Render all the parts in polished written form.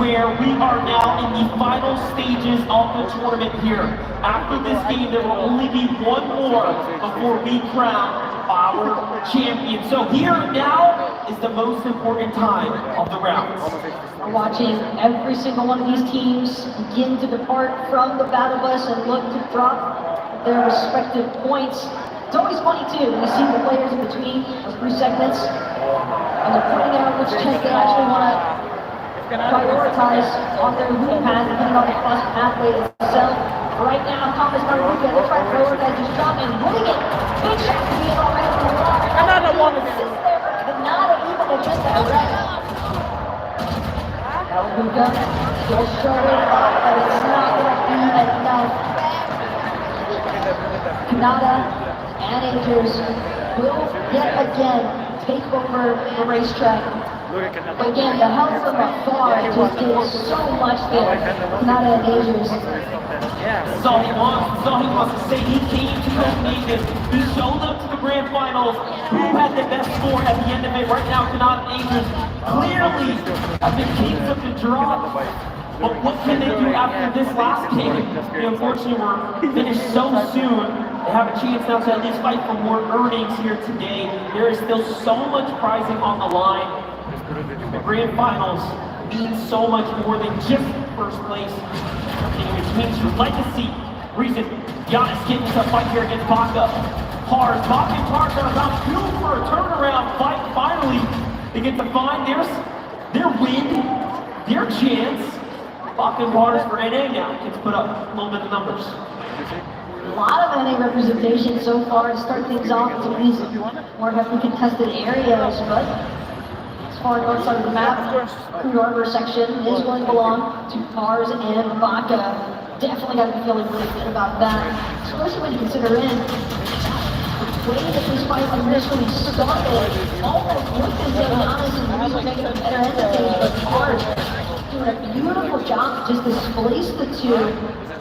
where we are now in the final stages of the tournament here. After this game, there will only be one more before we crown our champion. So here now is the most important time of the rounds. We're watching every single one of these teams begin to depart from the battle bus and look to drop their respective points. It's always funny too, when you see the players in between those 3 segments, and they're pointing out which chest they actually want to prioritize on their route path, depending on the bus pathway itself. Right now, Thomas Maruka, they're trying to prioritize his drop and winning it. Big shot to be already on the wall. Canada won it. Canada even to get that right. Maruka still showing up, but it's not going to be enough. Canada and Angels will yet again take over the racetrack. Again, the help from afar just did so much there. Canada and Angels. That's all he wants. That's all he wants to say. He came to Copenhagen. He showed up to the grand finals. Who had the best score at the end of it? Right now, Canada and Angels clearly have been kings of the draw. But what can they do after this last game? Unfortunately, we're finished so soon. They have a chance now to at least fight for more earnings here today. There is still so much prizing on the line. The grand finals mean so much more than just first place. Which means you'd like to see recent Giannis getting to fight here against Baca. Pars, Baca and Pars are about due for a turnaround fight. Finally, they get to find their win, their chance. Baca and Pars for NA now gets put up a little bit of numbers. A lot of NA representation so far to start things off to these more heavily contested areas, but as far north side of the map, Crude Harbor section is going to belong to Pars and Baca. Definitely got to be feeling really good about that, especially when you consider in the way that this fight initially started. Almost looked as though Giannis and Luis were taking a better end of things, but Pars doing a beautiful job to just displace the two,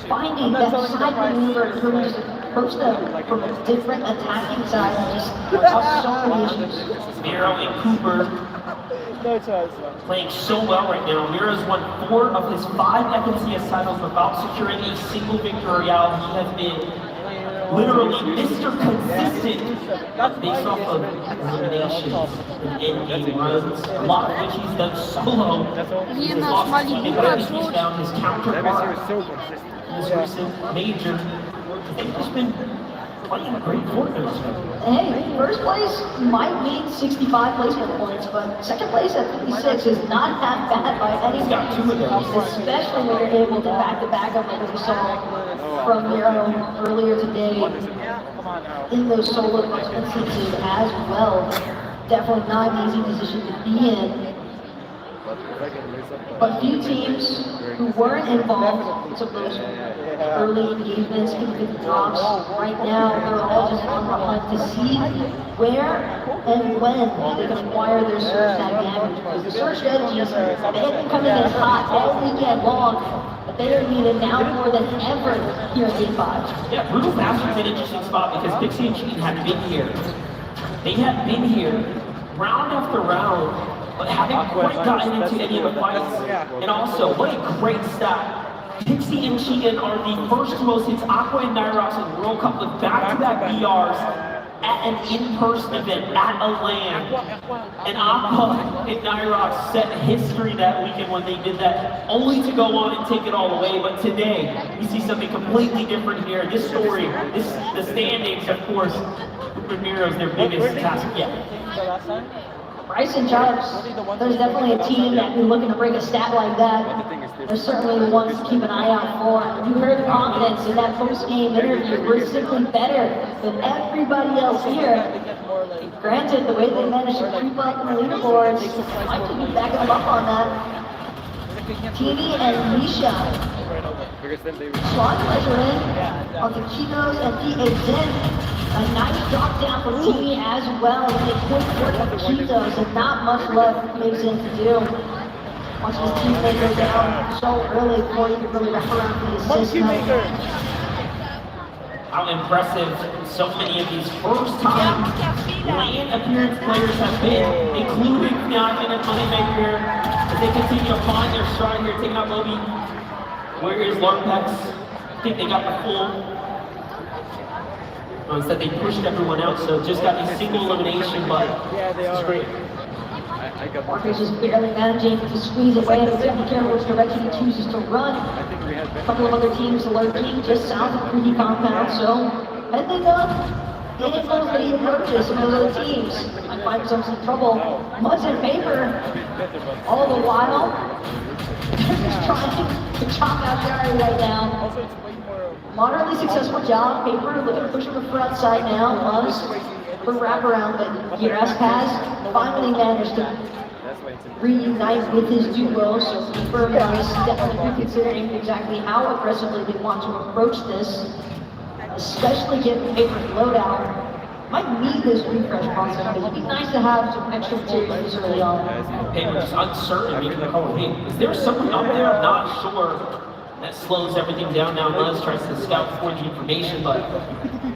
finding that side maneuver and really just approach them from a different attacking side and just cause so many issues. Miro and Cooper playing so well right now. Miro's won 4 of his 5 FNCS titles without securing a single victory out. He has been literally Mr. Consistent based off of eliminations and in-game runs, a lot of which he's done solo. He's lost he's found his counterpart in this recent major. They've just been playing a great Fortnite. Hey, first place might mean 65 placement points, but second place at 56 is not that bad by any means. Got 2 of those. Especially when you're able to back up like we saw from Miro earlier today in those solo instances as well. Definitely not an easy position to be in. But few teams who weren't involved in some of those early engagements, even drops, right now they're all just on the hunt to see where and when they can acquire their surge tag damage. Because the surge strategies, they have been coming in hot all weekend long, but they are needed now more than ever here at Game 5. Yeah, Brutal Bastards in an interesting spot because Pixie and Cheat had been here. They had been here round after round, but haven't quite gotten into any of the fights. And also, what a great stat. Pixie and Cheatin are the first to most hits Aqua and Nyrox in the World Cup with back-to-back BRs at an in-person event at a LAN. And Aqua and Nyrox set history that weekend when they did that, only to go on and take it all away. But today, we see something completely different here. This story, the standings, of course, Miro's their biggest task yet. Bryce and Jobs, there's definitely a team that be looking to break a stat like that. They're certainly the ones to keep an eye out for. You heard the confidence in that post-game interview. We're simply better than everybody else here. Granted, the way they managed to creep up in the leaderboards, I could be backing them up on that. TV and Misha. Strong pressure in on the Chinos and P810. A nice drop down for TV as well. They quick work of the Chinos and not much left for Mason to do. Watch this teammate go down so early before you can really wrap around the assist. how impressive so many of these first-time land appearance players have been, including Fnatic and Moneymaker, as they continue to find their stride here, taking out Moby. Where is Larpex? I think they got the full. Instead, they pushed everyone out, so just got a single elimination, but this is great. Marcus is barely managing to squeeze away, but doesn't care which direction he chooses to run. A couple of other teams lurking just south of 3D Compound, so heading up. They didn't know that he approaches some of those other teams. Might find themselves in trouble. Muzz and Paper, all the while, they're just trying to chop out Jerry right now. Moderately successful job. Paper looking to push him for outside now. Muzz for wraparound, but Giras has finally managed to reunite with his duo, so Paper and Muzz definitely reconsidering exactly how aggressively they want to approach this, especially given Paper's loadout. Might need this refresh process, but it'd be nice to have some extra materials early on. Paper just uncertain, making the call. Hey, is there someone up there? I'm not sure. That slows everything down now. Muzz tries to scout for the information, but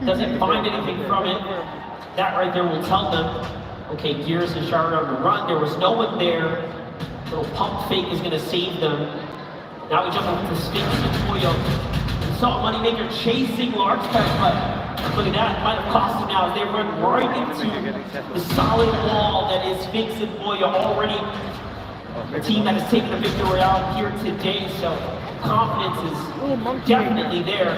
doesn't find anything from it. That right there will tell them, okay, Gears and Shard are on the run. There was no one there. Little pump fake is going to save them. Now we jump into Sphinx and Toyo. We saw Moneymaker chasing Large Pack, but look at that. Might have cost him now as they run right into the solid wall that is Sphinx and Toyo already. A team that has taken the victory out here today, so confidence is definitely there.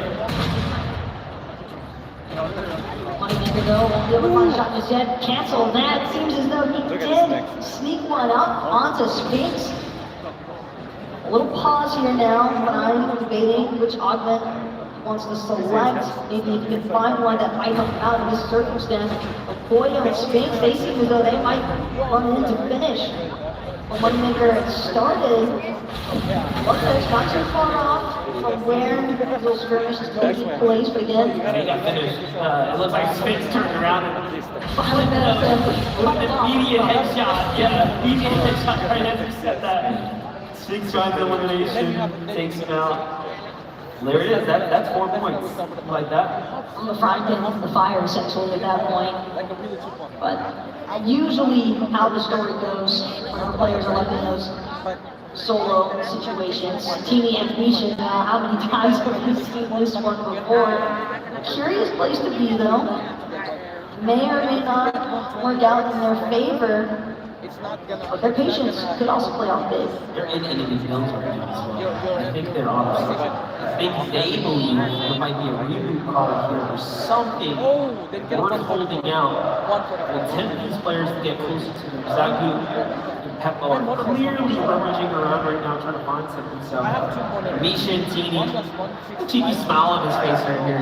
Moneymaker though won't be able to find a shot just yet. Cancel that. Seems as though he did sneak one up onto Sphinx. A little pause here now when I'm debating which augment he wants to select. Maybe if he can find one that might help out in this circumstance. Toyo and Sphinx, they seem as though they might run into finish. When Moneymaker had started, it's not too far off from where the skirmish is taking place, but again, they got finished. It looks like Sphinx turned around and immediate headshot. Yeah, immediate headshot right after he said that. Sphinx finds elimination, takes him out. There it is, that's 4 points, like that. On the front end of the fire, essentially, at that point. But usually how the story goes, whenever players are like in those solo situations, Teeny and Misha now, how many times have we seen this one before? Curious place to be though. May or may not work out in their favor. But their patience could also play off big. They're in enemy's guns right now as well. I think they're honest. I think they believe there might be a reboot card here or something worth holding out. Will tempt these players to get closer to them. Zagu and Peppo are clearly rummaging around right now trying to find something. So Misha and Teeny, a cheeky smile on his face right here.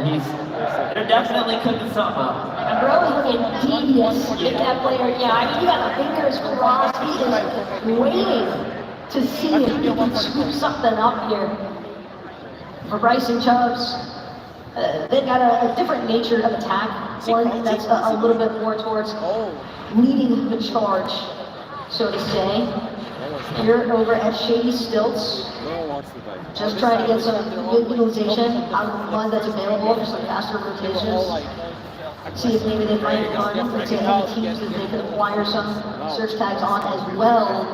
They're definitely cooking something up. And bro is looking devious if that player, yeah, I mean, you got the fingers crossed. He is waiting to see if he can scoop something up here. For Bryce and Chubbs, they've got a different nature of attack. One that's a little bit more towards leading the charge, so to say. Here over at Shady Stilts, just trying to get some good utilization out of the mud that's available for some faster rotations. See if maybe they might run into any teams that they could acquire some search tags on as well.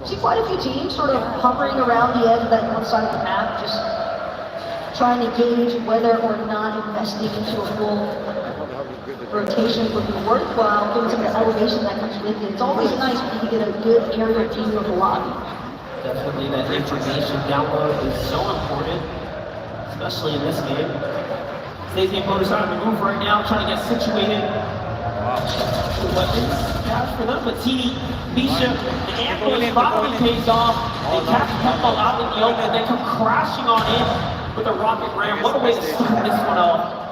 See quite a few teams sort of hovering around the edge of that one side of the map, just trying to gauge whether or not investing into a full rotation would be worthwhile, given some of the elevation that comes with it. It's always nice when you get a good aerial team of the lobby. Definitely that information download is so important, especially in this game. Stacey and Boda's on the move right now, trying to get situated. The weapons pass for them, but Teeny, Misha, the ambush finally pays off. They catch Peppo out in the open, they come crashing on in with a rocket ram. What a way to start this one off.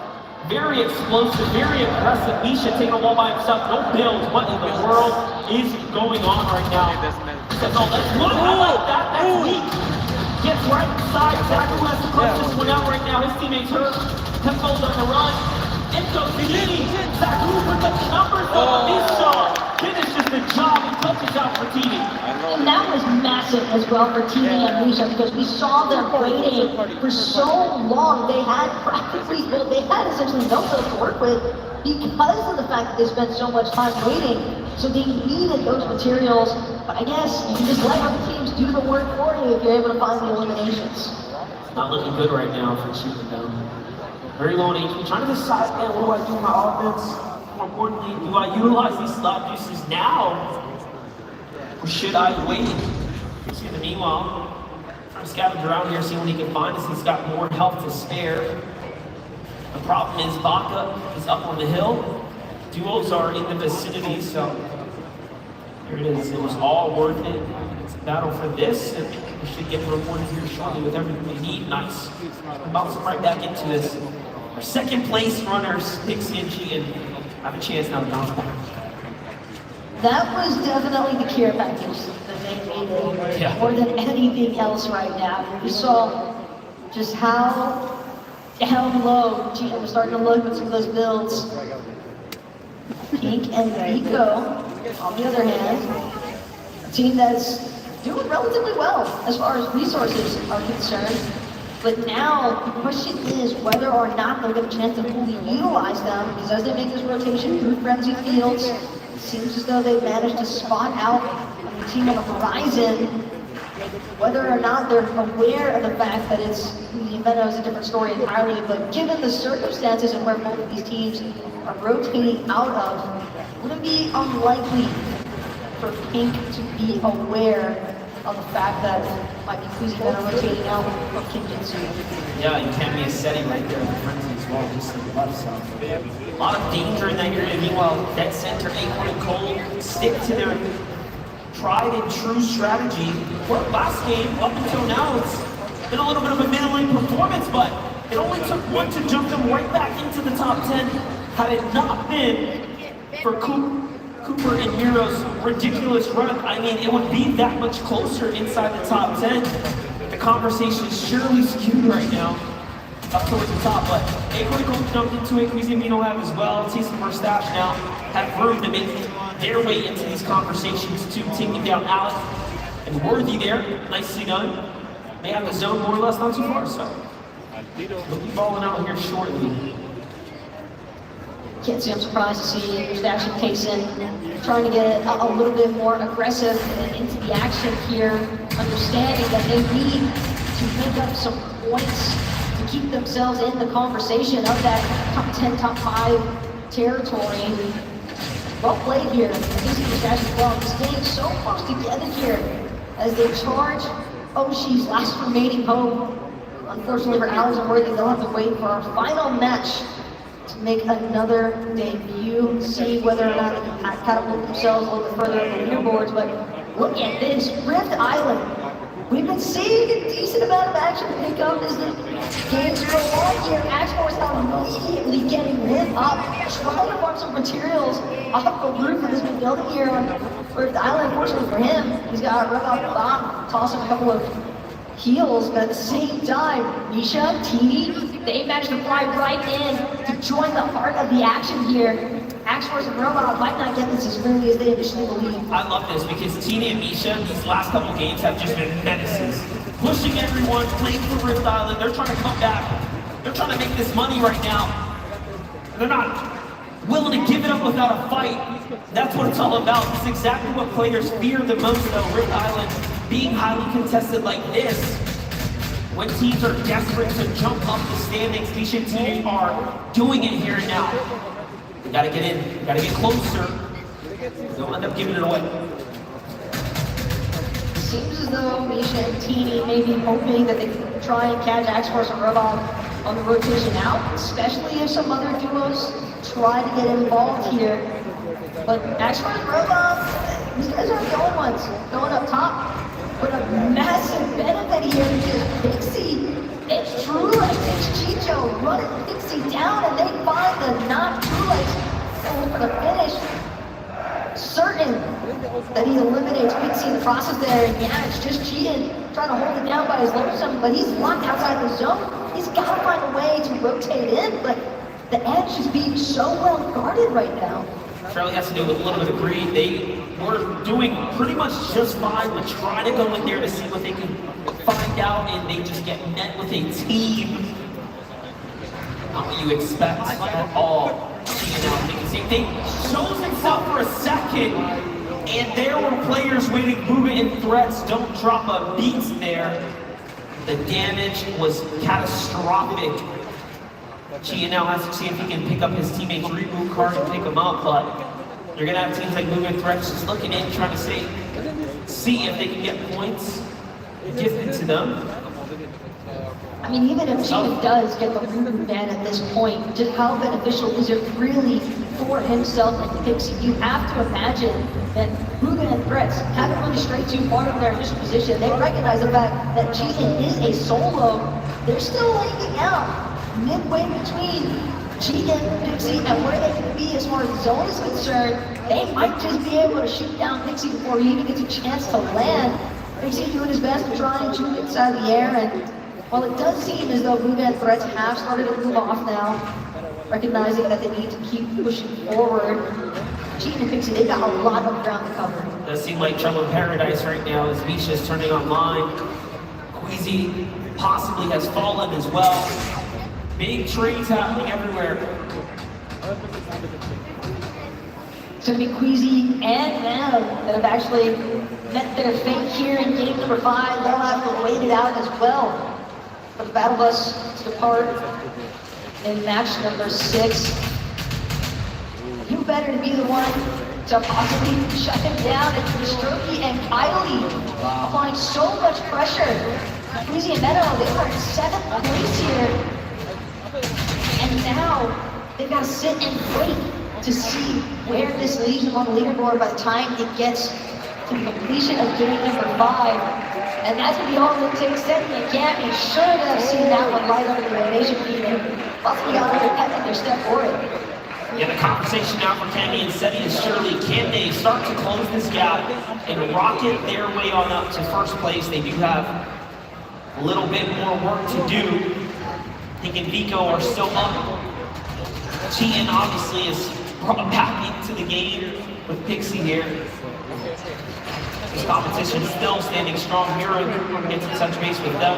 Very explosive, very aggressive. Misha taking a wall by himself, no builds. What in the world is going on right now? He says, oh, let's look, I like that, that's weak. Gets right inside, Zagu has to crush this one out right now. His teammates hurt. Peppo's on the run. In goes Teeny. Zagu with the numbers on this shot. Finishes the job. He touches out for Teeny. mean, that was massive as well for TV and Misha because we saw them waiting for so long. They had practically, well, they had essentially no build to work with because of the fact that they spent so much time waiting. So they needed those materials. But I guess you can just let other teams do the work for you if you're able to find the eliminations. Not looking good right now for shooting down. Very low in HP. Trying to decide, man, what do I do with my offense? More importantly, do I utilize these slot juices now? Or should I wait? See, in the meanwhile, trying to scavenge around here, see what he can find as he's got more health to spare. The problem is Baka is up on the hill. Duos are in the vicinity, so here it is. It was all worth it. It's a battle for this, and we should get rewarded here shortly with everything we need. Nice. Bouncing right back into this. Our second place runners, Pixie and G, have a chance now to bounce back. That was definitely the care package that they needed more than anything else right now. You saw just how down low Gina was starting to look with some of those builds. Pink and Nico, on the other hand, a team that's doing relatively well as far as resources are concerned. But now the question is whether or not they'll get a chance to fully utilize them, because as they make this rotation through Frenzy Fields, it seems as though they've managed to spot out the team on the horizon. Whether or not they're aware of the fact that it's the Venom is a different story entirely, but given the circumstances and where both of these teams are rotating out of, would it be unlikely for Pink to be aware of the fact that might be Kuzi Venom rotating out from Kinjitsu? Yeah, you can't be a setting right there with Frenzy as well, just to the left side. A lot of danger in that area. Meanwhile, Dead Center, Acorn, and Cold stick to their tried and true strategy. Worked last game, up until now, it's been a little bit of a middling performance, but it only took one to jump them right back into the top 10. Had it not been for Cooper and Hero's ridiculous run, I mean, it would be that much closer inside the top 10. The conversation is surely skewed right now up towards the top, but Acorn jumped into it, Queasy Amino have as well. Season for Stash now have room to make their way into these conversations too, taking down Alec and Worthy there. Nicely done. They have the zone more or less not too far, so we'll be balling out here shortly. Can't say I'm surprised to see Stash and Payson trying to get a little bit more aggressive into the action here, understanding that they need to pick up some points to keep themselves in the conversation of that top 10, top 5 territory. Well played here. Easy for Stash as well. Staying so close together here as they charge Oshi's last remaining hope. Unfortunately for Alex and Worthy, they'll have to wait for our final match to make another debut, see whether or not they can catapult themselves a little bit further up the leaderboards. But look at this, Rift Island. We've been seeing a decent amount of action pick up as the games go on here. Axforce now immediately getting lit up, trying to farm some materials off the roof of this big building here on Rift Island. Unfortunately for him, he's got to rip out the bomb, toss him a couple of heals, but at the same time, Misha, Teeny, they managed to fly right in to join the heart of the action here. Axforce and Robot might not get this as early as they initially believed. I love this because Teeny and Misha, these last couple games have just been menaces. Pushing everyone, playing for Rift Island, they're trying to come back. They're trying to make this money right now. They're not willing to give it up without a fight. That's what it's all about. It's exactly what players fear the most though, Rift Island being highly contested like this. When teams are desperate to jump up the standings, Misha and Teeny are doing it here and now. We gotta get in, we gotta get closer. They'll end up giving it away. Seems as though Misha and Teeny may be hoping that they can try and catch Axforce and Robot on the rotation out, especially if some other duos try to get involved here. But Axforce and Robot, these guys aren't the only ones going up top. But a massive benefit here is Pixie. It's True Light, it's Chicho running Pixie down, and they find the non-True Lights going for the finish. Certain that he eliminates Pixie in the process there, and yeah, it's just cheating, trying to hold it down by his lonesome, but he's locked outside the zone. He's got to find a way to rotate in, but the edge is being so well guarded right now. Charlie has to do with a little bit of greed. They were doing pretty much just fine, but trying to go in there to see what they can find out, and they just get met with a team. Not what you expect at all. Thinking same thing. Shows himself for a second, and there were players waiting, movement and threats. Don't drop a beat there. The damage was catastrophic. Chia now has to see if he can pick up his teammate's reboot card and pick him up, but you're gonna have teams like movement threats just looking in, trying to see if they can get points gifted to them. I mean, even if Cheetah does get the reboot ban at this point, just how beneficial is it really for himself and Pixie? You have to imagine that Rugen and Threats haven't really strayed too far from their initial position. They recognize the fact that Cheetah is a solo. They're still hanging out midway between Cheetah and Pixie and where they can be as far as zone is concerned. They might just be able to shoot down Pixie before he even gets a chance to land. Pixie doing his best to try and shoot inside the air, and while it does seem as though Rugen and Threats have started to move off now, recognizing that they need to keep pushing forward, Cheetah and Pixie, they've got a lot of ground to cover. It does seem like trouble in paradise right now as Misha's turning online. Queasy possibly has fallen as well. Big trades happening everywhere. It's going to be Queasy and them that have actually met their fate here in game number 5. They'll have to wait it out as well for the Battle Bus to depart in match number 6. Who better to be the one to possibly shut him down? It's Stroky and Kylie applying so much pressure. Queasy and Meadow, they were in 7th place here. And now they've got to sit and wait to see where this leaves them on the leaderboard by the time it gets to the completion of game number 5. And that's going to be all it takes. Then again, you should have seen that one right under the elimination feed. Possibly got another pet in their step for it. Yeah, the conversation now for Kenny and Seti is surely, can they start to close this gap and rocket their way on up to first place? They do have a little bit more work to do. Nick and Vico are still up. Cheatin obviously is brought back into the game with Pixie here. This competition is still standing strong. Miro and Cooper gets in touch base with them.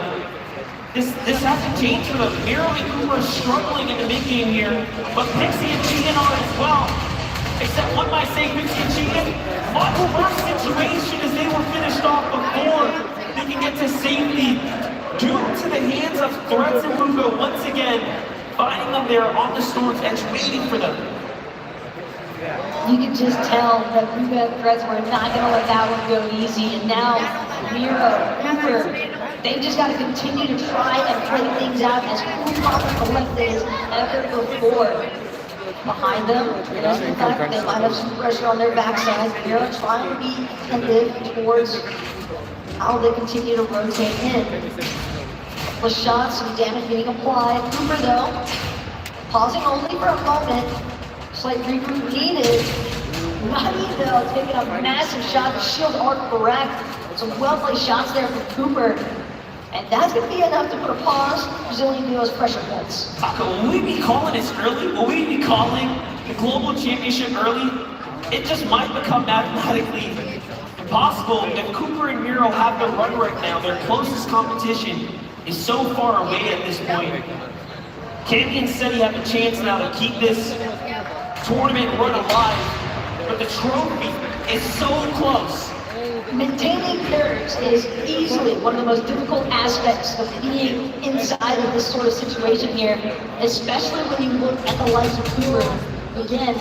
This hasn't changed for them. Miro and Cooper are struggling in the mid-game here, but Pixie and Cheatin are as well. Except one might say Pixie and Cheatin, much worse situation as they were finished off before they can get to safety. Doomed to the hands of Threats and Rugo once again, finding them there on the storm's edge, waiting for them. You can just tell that Rugo and Threats were not going to let that one go easy. And now, Miro, Cooper, they've just got to continue to try and play things out as Cooper collected as ever before. Behind them, there's the fact that they might have some pressure on their backside. Miro trying to be attentive towards how they continue to rotate in. The shots, some damage being applied. Cooper though, pausing only for a moment. Slight regroup needed. Nutty though, taking a massive shot. The shield are correct. Some well-placed shots there from Cooper. And that's going to be enough to put a pause. Brazilian duo's pressure points. Taco, will we be calling this early? Will we be calling the Global Championship early? It just might become mathematically possible that Cooper and Miro have the run right now. Their closest competition is so far away at this point. Candy and Seti have a chance now to keep this tournament run alive, but the trophy is so close. Maintaining nerves is easily one of the most difficult aspects of being inside of this sort of situation here, especially when you look at the likes of Cooper. Again,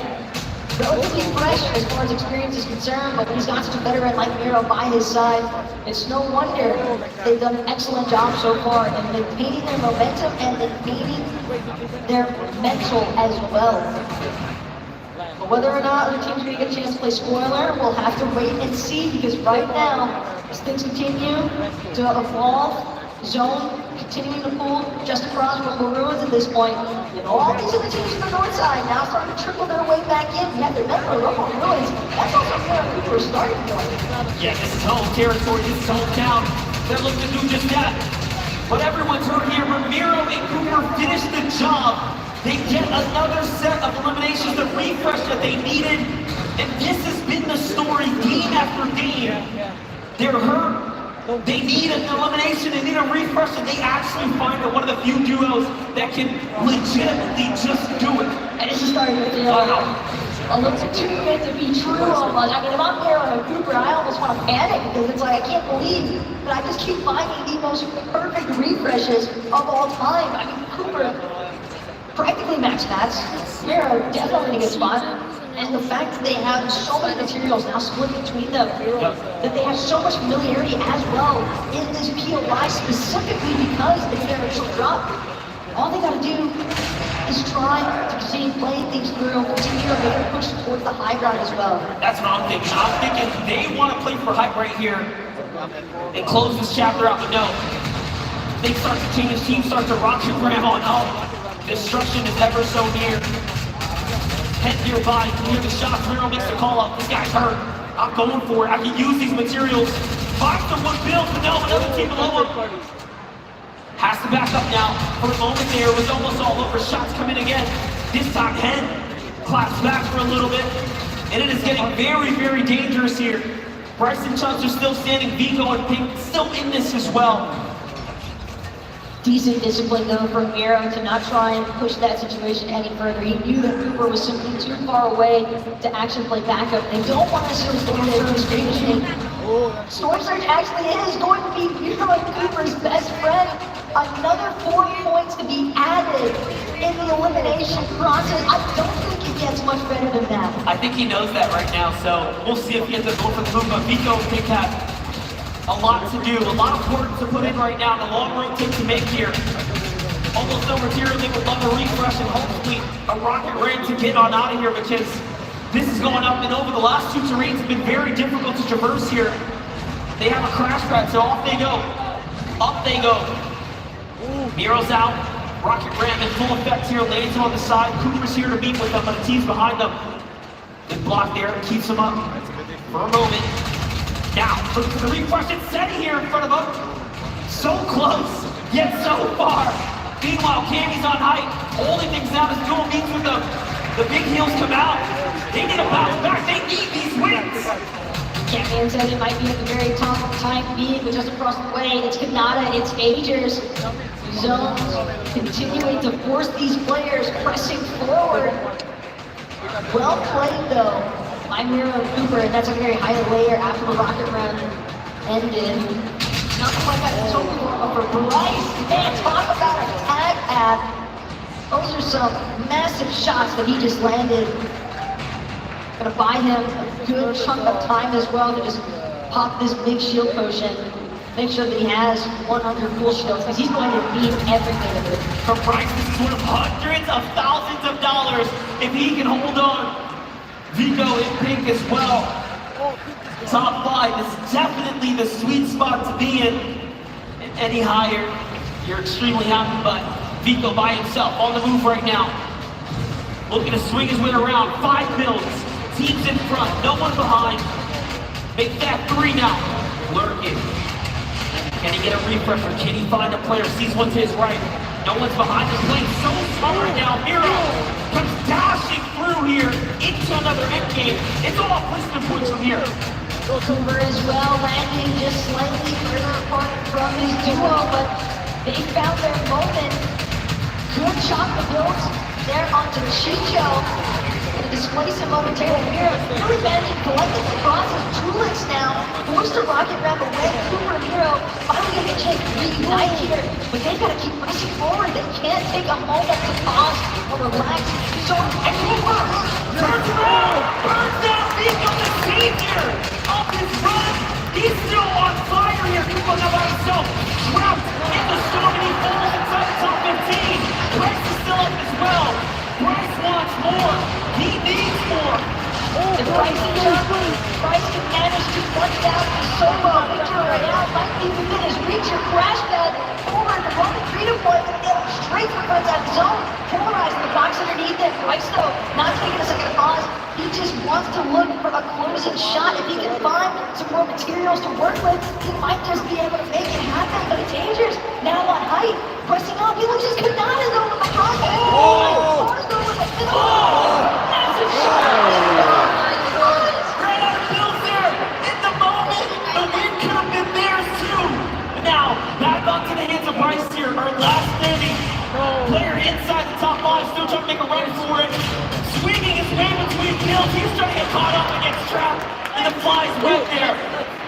relatively fresh as far as experience is concerned, but he's got such a veteran like Miro by his side. It's no wonder they've done an excellent job so far in maintaining their momentum and maintaining their mental as well. But whether or not other teams are going to get a chance to play spoiler, we'll have to wait and see, because right now, as things continue to evolve, zone continuing to pull just across from Maroons at this point, and all these other teams on the north side now starting to trickle their way back in. We have to remember, local Ruins, that's also where Cooper's starting point. Yeah, this is home territory, this is hometown. They're looking to do just that. But everyone's heard here, Ramiro and Cooper finished the job They get another set of eliminations, the refresh that they needed. And this has been the story game after game. They're hurt. They need an elimination, they need a refresh, and they actually find one of the few duos that can legitimately just do it. And it's just starting to feel a little too good to be true almost. I mean, if I'm here on a Cooper, I almost want to panic because it's like, I can't believe that I just keep finding the most perfect refreshes of all time. I mean, Cooper, practically max mats. Miro, definitely in a good spot. And the fact that they have so many materials now split between them, that they have so much familiarity as well in this POI specifically because it's their initial drop. All they gotta do is try to continue playing things through, continue to make a push towards the high ground as well. That's what I'm thinking. I'm thinking they want to play for hype right here and close this chapter out, but no. Things start to change, teams start to rock your ram on up. Destruction is ever so near. Head nearby, you hear the shots, Miro makes the call up, this guy's hurt. I'm going for it, I can use these materials. Finds the one build, but no, another team below him. Has to back up now. For a moment there, it was almost all over. Shots come in again. This time, Head claps back for a little bit. And it is getting very, very dangerous here. Bryce and Chunks are still standing, Vico and Pink still in this as well. Decent discipline though from Miro to not try and push that situation any further. He knew that Cooper was simply too far away to actually play backup. They don't want to necessarily Storm Surge finishing. Storm Surge actually is going to be Miro and Cooper's best friend. Another 4 points to be added in the elimination process. I don't think it gets much better than that. I think he knows that right now, so we'll see if he ends up going for the move. But Vico and Pink have a lot to do, a lot of work to put in right now, the long road take to make here. Almost no material, they would love a refresh and hopefully a rocket rain to get on out of here because this is going up and over. The last 2 terrains have been very difficult to traverse here. They have a crash pad, so off they go. Up they go. Miro's out, rocket ram in full effect here, lands on the side. Cooper's here to meet with them, but the team's behind them. Good block there, keeps them up for a moment. Now, look for the refresh, it's Seti here in front of him. So close, yet so far. Meanwhile, Cammy's on height, holding things down as Duel meets with them. The big heels come out. They need a bounce back, they need these wins. Cammy and Seti might be at the very top of the time being, but just across the way, it's Kanata, it's Agers. Zones continuing to force these players pressing forward. Well played though. by Miro and Cooper, and that's a very high layer after the rocket round ended. Not quite got the total for Bryce. Man, talk about a tag ad. Those are some massive shots that he just landed. Gonna buy him a good chunk of time as well to just pop this big shield potion. Make sure that he has 100 full shields, because he's going to need everything of it. For Bryce, this is worth hundreds of thousands of dollars if he can hold on. Vico in pink as well. Top 5 is definitely the sweet spot to be in. And any higher, you're extremely happy, but Vico by himself on the move right now. Looking to swing his way around. 5 builds. Teams in front, no one behind. Make that 3 now. Lurking. Can he get a refresher? Can he find a player? Sees one to his right. No one's behind his lane. So smart now. Miro comes dashing through here into another end game. It's all placement points from here. Cooper as well, landing just slightly further apart from his duo, but they found their moment. Good shot the builds there onto Chicho. Gonna displace him momentarily. Miro really managing to collect the process. Tulix now forced the rocket ramp away. Cooper and Miro finally gonna get a chance to reunite here, but they gotta keep pressing forward. They can't take a moment to pause or relax. So, and Cooper turns around, burns down Vico, the savior of his run. He's still on fire here. Cooper now by himself, trapped in the storm, and he falls inside the top 15. Bryce is still up as well. Bryce wants more. He needs more. If Bryce can manage to punch down the solo victory right now, might be within his reach or crash pad over the Roman freedom point, and get straight for runs out of zone. Polarizing the box underneath it. Bryce though, not taking a second to pause. He just wants to look for a closing shot. If he can find some more materials to work with, he might just be able to make it happen, but it's dangerous. Now on height, pressing up, he loses Kanata though with the rocket. He's trying to get caught up and gets trapped in the fly's web there.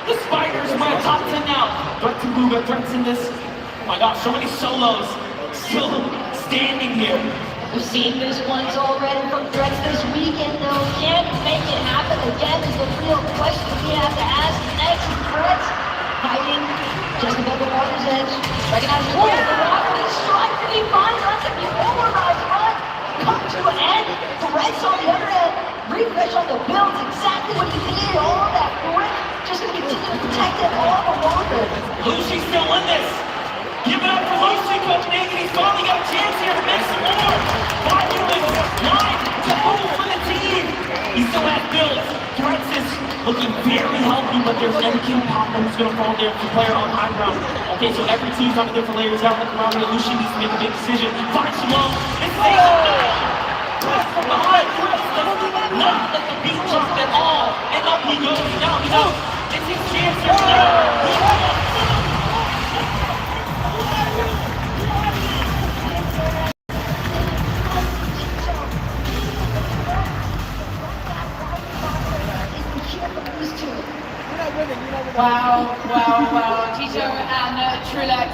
The Spiders were top 10 now. Threat to Luga, threats in this. Oh my gosh, so many solos still standing here. We've seen this once already from threats this weekend, though. Can make it happen again is the real question we have to ask next. Threats hiding just above the water's edge. Recognizes the water, he strikes and he finds us to be polarized, but come to an end. Threats on the other end. Refresh on the build, exactly what he needed. All that brick just to continue to protect it all the longer. Lucy's still in this. Give it up for Lucy, Coach Nathan. He's finally got a chance here to make some more. 5 units, 9 total for the team. He still has builds. Threats is looking very healthy, but there's MK Papa who's going to fall there for player on high ground. Okay, so every team's on a different layer. He's got to look around here. Lucy needs to make a big decision. Finds Shalom. It's Chris from behind. Chris does not let the beat drop at all. And up he goes. Now he's out. It's his chance here. Wow, wow, wow. Tito and Trulex